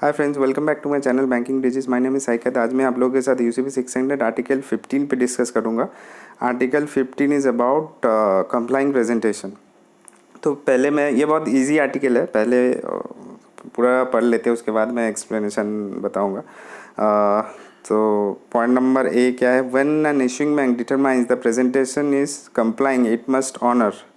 Hi friends, welcome back to my channel banking digits. My name is Saikat. आज मैं आप लोगों के साथ यूसीबी 600 आर्टिकल 15 पे डिस्कस करूंगा। Article 15 is about complying presentation. तो पहले मैं, ये बहुत इजी आर्टिकल है, पहले पूरा पढ़ लेते हैं, उसके बाद मैं एक्सप्लेनेशन बताऊंगा। तो पॉइंट नंबर ए क्या है? When an issuing bank determines the presentation is complying it must honour.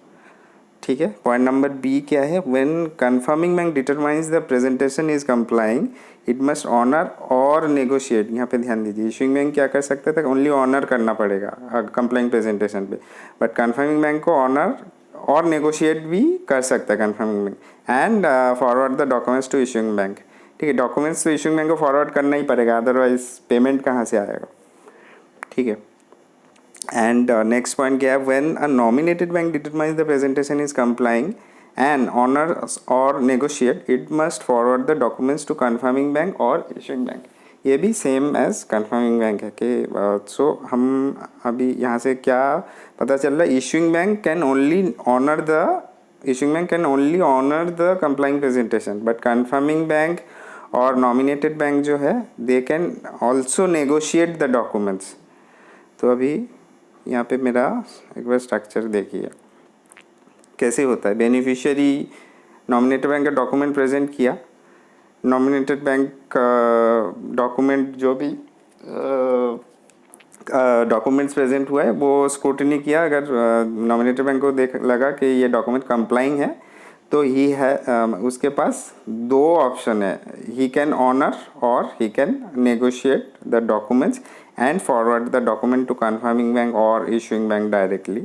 ठीक है। पॉइंट नंबर बी क्या है? When confirming bank determines the presentation is complying it must honour और नेगोशिएट। यहाँ पे ध्यान दीजिए, इशूइंग बैंक क्या कर सकता था? ओनली ऑनर करना पड़ेगा कंप्लाइंग प्रेजेंटेशन पे, बट कंफर्मिंग बैंक को ऑनर और नेगोशिएट भी कर सकता है confirming bank. And forward the documents to issuing bank. ठीक है, डॉक्यूमेंट्स तो इशूइंग बैंक को फॉरवर्ड करना ही पड़ेगा, अदरवाइज पेमेंट कहाँ से आएगा? ठीक है। And next point क्या है? When a nominated bank determines the presentation is complying and honors or negotiate, it must forward the documents to confirming bank or issuing bank. ये भी सेम एज confirming बैंक है कि सो हम अभी यहाँ से क्या पता चल रहा है? Issuing bank can only honour the complying presentation, but confirming bank और nominated बैंक जो है they can also negotiate the documents. तो अभी यहाँ पे मेरा एक बार स्ट्रक्चर देखिए कैसे होता है। बेनिफिशियरी नॉमिनेटेड बैंक का डॉक्यूमेंट प्रेजेंट किया, नॉमिनेटेड बैंक का डॉक्यूमेंट जो भी डॉक्यूमेंट्स प्रेजेंट हुआ है वो स्क्रूटनी किया। अगर नॉमिनेटेड बैंक को देख लगा कि ये डॉक्यूमेंट कंप्लाइंग है तो ही है उसके पास दो ऑप्शन है, ही कैन ऑनर और he can negotiate the documents and forward the document to confirming bank और इशूइंग बैंक डायरेक्टली।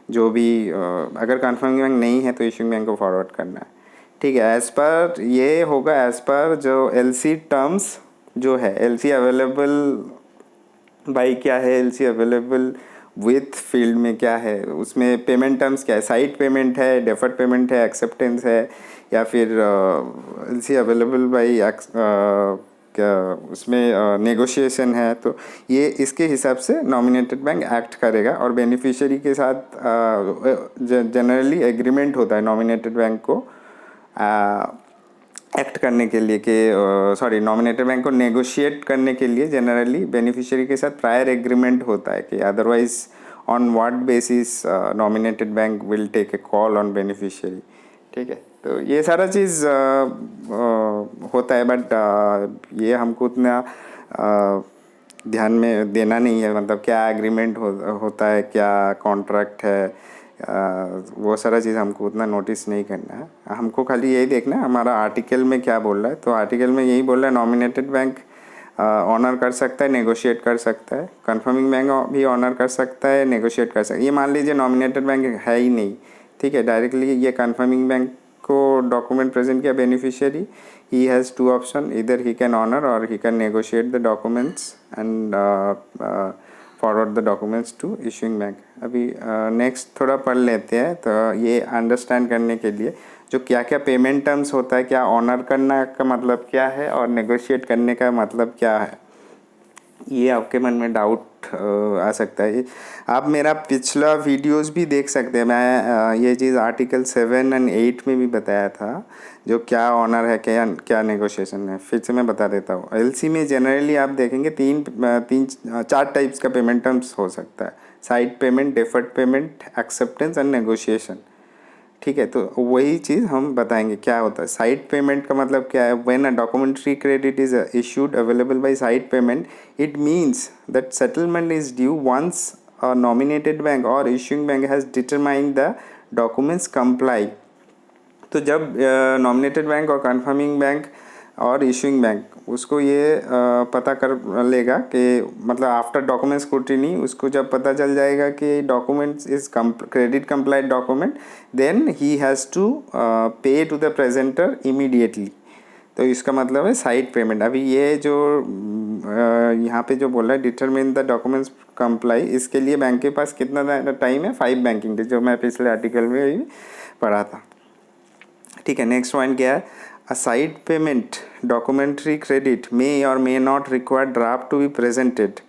जो भी अगर कन्फर्मिंग बैंक नहीं है तो इशूइंग बैंक को फॉरवर्ड करना है। ठीक है, एज पर ये होगा एज पर जो एलसी टर्म्स जो है, एलसी अवेलेबल बाई क्या है, एलसी अवेलेबल विथ फील्ड में क्या है, उसमें पेमेंट टर्म्स क्या है, साइड पेमेंट है, डेफर्ड पेमेंट है, एक्सेप्टेंस है, या फिर एलसी अवेलेबल बाई क्या उसमें नेगोशिएशन है। तो ये इसके हिसाब से नॉमिनेटेड बैंक एक्ट करेगा और बेनिफिशियरी के साथ जनरली एग्रीमेंट होता है नॉमिनेटेड बैंक को एक्ट करने के लिए कि नॉमिनेटेड बैंक को नेगोशिएट करने के लिए जनरली बेनिफिशियरी के साथ प्रायर एग्रीमेंट होता है कि otherwise on what basis nominated bank will take a call on beneficiary. ठीक है, तो ये सारा चीज़ होता है, बट ये हमको उतना ध्यान में देना नहीं है, मतलब क्या एग्रीमेंट होता है, क्या कॉन्ट्रैक्ट है, वो सारा चीज़ हमको उतना नोटिस नहीं करना है। हमको खाली यही देखना है हमारा आर्टिकल में क्या बोल रहा है। तो आर्टिकल में यही बोल रहा है नॉमिनेटेड बैंक ऑनर कर सकता है, नेगोशिएट कर सकता है, कंफर्मिंग बैंक भी ऑनर कर सकता है, नेगोशिएट कर सकता है। ये मान लीजिए नॉमिनेटेड बैंक है ही नहीं, ठीक है, डायरेक्टली ये कंफर्मिंग बैंक को डॉक्यूमेंट प्रेजेंट किया beneficiary, he has two option, इधर ही कैन ऑनर और he can negotiate the documents and forward the documents to issuing bank. अभी नेक्स्ट थोड़ा पढ़ लेते हैं, तो ये अंडरस्टैंड करने के लिए जो क्या क्या पेमेंट टर्म्स होता है, क्या ऑनर करना का मतलब क्या है और नेगोशिएट करने का मतलब क्या है, ये आपके मन में डाउट आ सकता है। आप मेरा पिछला वीडियोस भी देख सकते हैं, मैं ये चीज़ आर्टिकल 7 और 8 में भी बताया था, जो क्या ऑनर है, क्या क्या नेगोशिएशन है। फिर से मैं बता देता हूँ। एलसी में जनरली आप देखेंगे चार टाइप्स का पेमेंट टर्म्स हो सकता है: side payment, deferred payment, acceptance and negotiation. ठीक है, तो वही चीज़ हम बताएंगे क्या होता है। साइड पेमेंट का मतलब क्या है? When a documentary credit is issued available by sight payment, it means that settlement is due once a nominated bank और issuing bank has determined the documents comply. तो जब नॉमिनेटेड बैंक और confirming bank और issuing bank उसको ये पता कर लेगा कि मतलब आफ्टर डॉक्यूमेंट स्क्रूटिनी उसको जब पता चल जाएगा कि documents is credit complied document, then he has to pay to the presenter immediately. तो इसका मतलब है साइड पेमेंट। अभी ये जो यहाँ पे जो बोल रहा है डिटरमिन द डॉक्यूमेंट्स कंप्लाई, इसके लिए बैंक के पास कितना टाइम है? 5 बैंकिंग डेज, जो मैं पिछले आर्टिकल में ही पढ़ा था। ठीक है, नेक्स्ट पॉइंट क्या है? A sight payment documentary credit may और may not require draft to be presented.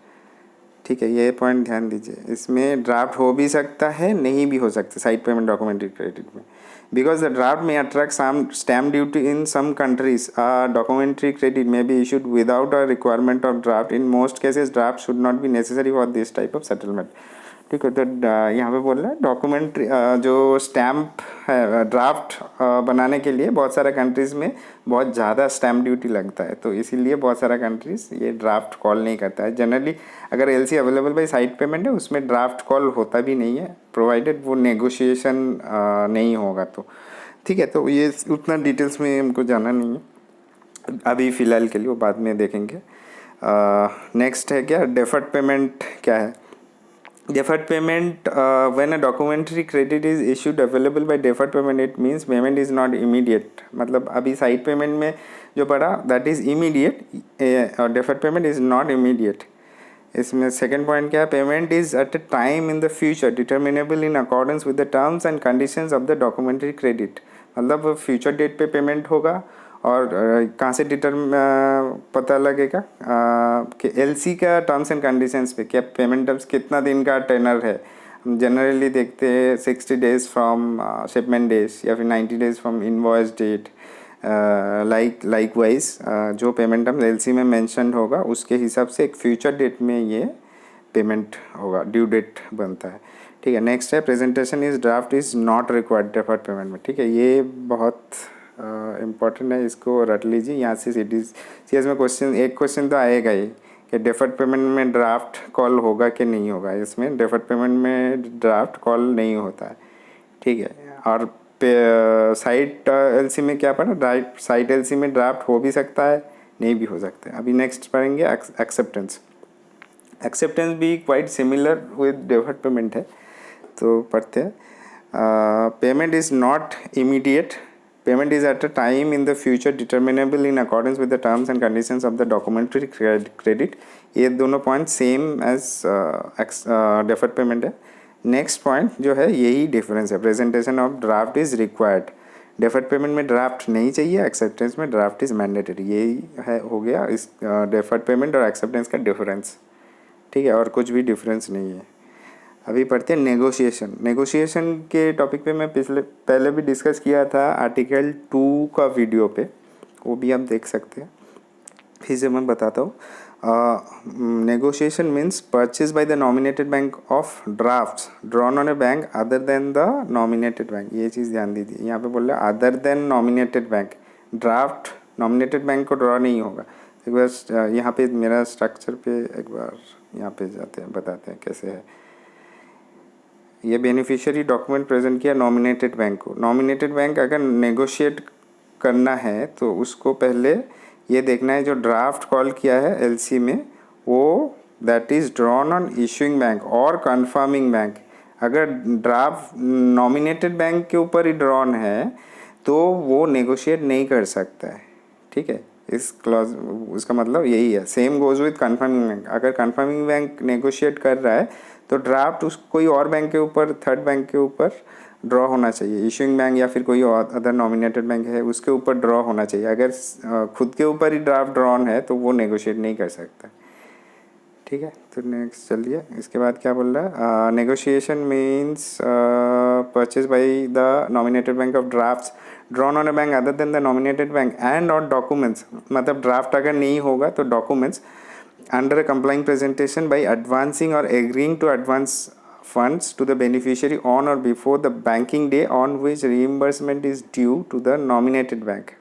ठीक है, ये पॉइंट ध्यान दीजिए, इसमें ड्राफ्ट हो भी सकता है, नहीं भी हो सकता साइड पेमेंट डॉक्यूमेंट्री क्रेडिट में। because the draft may attract some stamp duty in some countries. A documentary credit may be issued without a requirement of draft. In most cases draft should not be necessary for this type of settlement. ठीक है, तो यहाँ पे बोल रहा है documentary जो stamp है ड्राफ्ट बनाने के लिए बहुत सारे कंट्रीज़ में बहुत ज़्यादा स्टैम्प ड्यूटी लगता है, तो इसीलिए बहुत सारा कंट्रीज़ ये ड्राफ्ट कॉल नहीं करता है. जनरली अगर LC available by side payment है उसमें ड्राफ्ट कॉल होता भी नहीं है, प्रोवाइडेड वो नेगोशिएशन नहीं होगा तो. ठीक है, तो ये उतना डिटेल्स में हमको जाना नहीं है अभी फ़िलहाल के लिए, वो बाद में देखेंगे. नेक्स्ट है क्या, डेफर्ड पेमेंट क्या है. Deferred payment, when a documentary credit is issued available by deferred payment, it means payment is not immediate. मतलब अभी साइड पेमेंट में जो पड़ा that is immediate और deferred payment is not immediate. इसमें सेकेंड पॉइंट क्या है, payment is at a time in the future determinable in accordance with the terms and conditions of the documentary credit. मतलब future date पे payment होगा और कहाँ से पता लगेगा कि एलसी का टर्म्स एंड कंडीशंस पे, क्या पेमेंट टर्म्स कितना दिन का टेनर है. हम जनरली देखते हैं 60 डेज फ्रॉम शिपमेंट डेज या फिर 90 days from invoice date. Likewise जो पेमेंट टर्म्स एलसी में मेंशन होगा उसके हिसाब से एक फ्यूचर डेट में ये पेमेंट होगा, ड्यू डेट बनता है. ठीक है, नेक्स्ट है presentation is draft is not required deferred payment में. ठीक है, ये बहुत इम्पॉर्टेंट है, इसको रट लीजिए. यहाँ से सीएस में क्वेश्चन, एक क्वेश्चन तो आएगा ही कि डेफर्ड पेमेंट में ड्राफ्ट कॉल होगा कि नहीं होगा. इसमें डेफर्ड पेमेंट में ड्राफ्ट कॉल नहीं होता है. ठीक है, और साइट एलसी में क्या पढ़ा, साइट एलसी में ड्राफ्ट हो भी सकता है, नहीं भी हो सकता है. अभी नेक्स्ट पढ़ेंगे एक्सेप्टेंस. एक्सेप्टेंस भी quite similar with deferred payment है, तो पढ़ते हैं. Payment is not immediate. Payment is at a time in the future determinable in accordance with the terms and conditions of the documentary credit. ये दोनों point same as deferred payment है. Next point जो है यही difference है, presentation of draft is required. Deferred payment में draft नहीं चाहिए, एक्सेप्टेंस में ड्राफ्ट इज़ मैंडेटरी. यही है, हो गया इस डेफर्ड पेमेंट और एक्सेप्टेंस का डिफरेंस. ठीक है, और कुछ भी डिफरेंस नहीं है. अभी पढ़ते हैं नेगोशिएशन. नेगोशिएशन के टॉपिक पे मैं पहले भी डिस्कस किया था आर्टिकल 2 का वीडियो पे, वो भी आप देख सकते हैं. फिर से मैं बताता हूँ. Negotiation means purchase by the nominated bank of drafts drawn on A bank other than the nominated bank. ये चीज़ ध्यान दीजिए, यहाँ पे बोल रहे हैं other than nominated bank. Draft nominated bank को ड्रॉ नहीं होगा. एक बार यहाँ पे मेरा स्ट्रक्चर पे एक बार यहाँ पे जाते हैं, बताते हैं कैसे है. ये बेनिफिशियरी डॉक्यूमेंट प्रेजेंट किया नॉमिनेटेड बैंक को. नॉमिनेटेड बैंक अगर नेगोशिएट करना है तो उसको पहले ये देखना है जो ड्राफ्ट कॉल किया है एलसी में वो that is drawn on issuing bank और कन्फर्मिंग बैंक. अगर ड्राफ्ट नॉमिनेटेड बैंक के ऊपर ही ड्रॉन है तो वो नेगोशिएट नहीं कर सकता है. ठीक है, इस क्लॉज उसका मतलब यही है. Same goes with confirming bank. अगर कन्फर्मिंग बैंक नेगोशिएट कर रहा है तो ड्राफ्ट उस कोई और बैंक के ऊपर, थर्ड बैंक के ऊपर ड्रॉ होना चाहिए. इशूइंग बैंक या फिर कोई और अदर नॉमिनेटेड बैंक है उसके ऊपर ड्रॉ होना चाहिए. अगर खुद के ऊपर ही ड्राफ्ट ड्रॉन है तो वो नेगोशिएट नहीं कर सकता. ठीक है, तो नेक्स्ट चलिए. इसके बाद क्या बोल रहा है, negotiation means purchase by the nominated bank of drafts drawn on a bank other than the nominated bank and और डॉक्यूमेंट्स. मतलब ड्राफ्ट अगर नहीं होगा तो documents under a complying presentation by advancing or agreeing to advance funds to the beneficiary on or before the banking day on which reimbursement is due to the nominated bank.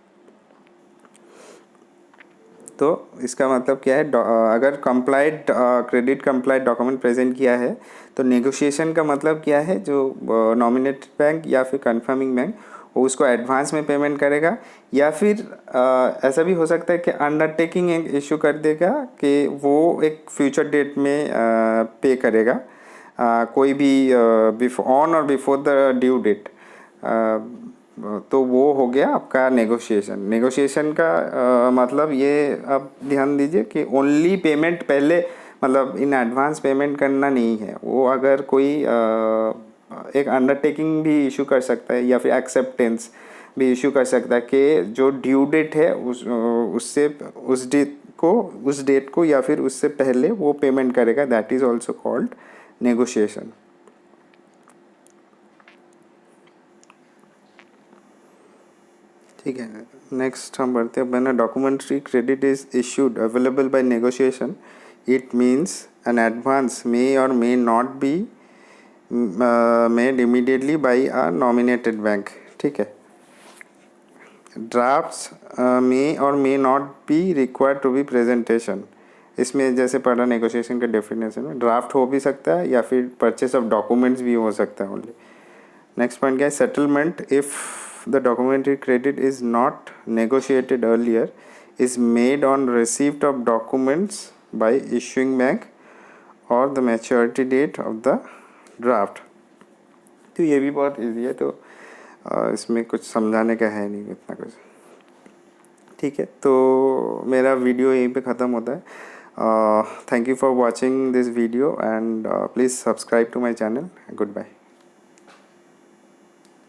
तो इसका मतलब क्या है, अगर complied credit complied document present किया है तो negotiation का मतलब क्या है, जो नॉमिनेटेड बैंक या फिर कंफर्मिंग बैंक वो उसको एडवांस में पेमेंट करेगा या फिर ऐसा भी हो सकता है कि अंडरटेकिंग एक इशू कर देगा कि वो एक फ्यूचर डेट में पे करेगा कोई भी ऑन और बिफोर द ड्यू डेट. तो वो हो गया आपका नेगोशिएशन. नेगोशिएशन का मतलब ये आप ध्यान दीजिए कि ओनली पेमेंट पहले, मतलब इन एडवांस पेमेंट करना नहीं है. वो अगर कोई एक अंडरटेकिंग भी इशू कर सकता है या फिर एक्सेप्टेंस भी इशू कर सकता है कि जो ड्यू डेट है उससे उस डेट को या फिर उससे पहले वो पेमेंट करेगा. That is also called negotiation. ठीक है, नेक्स्ट हम बढ़ते हैं. When a documentary credit is issued available by negotiation, it means an advance may और may not be made immediately by a nominated bank. ठीक है. ड्राफ्ट्स मे और may not be required to be presentation. इसमें जैसे पढ़ा negotiation के definition में, draft हो भी सकता है या फिर परचेस ऑफ डॉक्यूमेंट्स भी हो सकता है ओनली. नेक्स्ट पॉइंट क्या है, settlement if the documentary credit is not negotiated earlier is made on receipt of documents by issuing bank or the maturity date of the draft. तो ये भी बहुत ईजी है, तो इसमें कुछ समझाने का है नहीं इतना कुछ. ठीक है, तो मेरा वीडियो यहीं पे ख़त्म होता है. Thank you for watching this video and please subscribe to my channel. Good bye.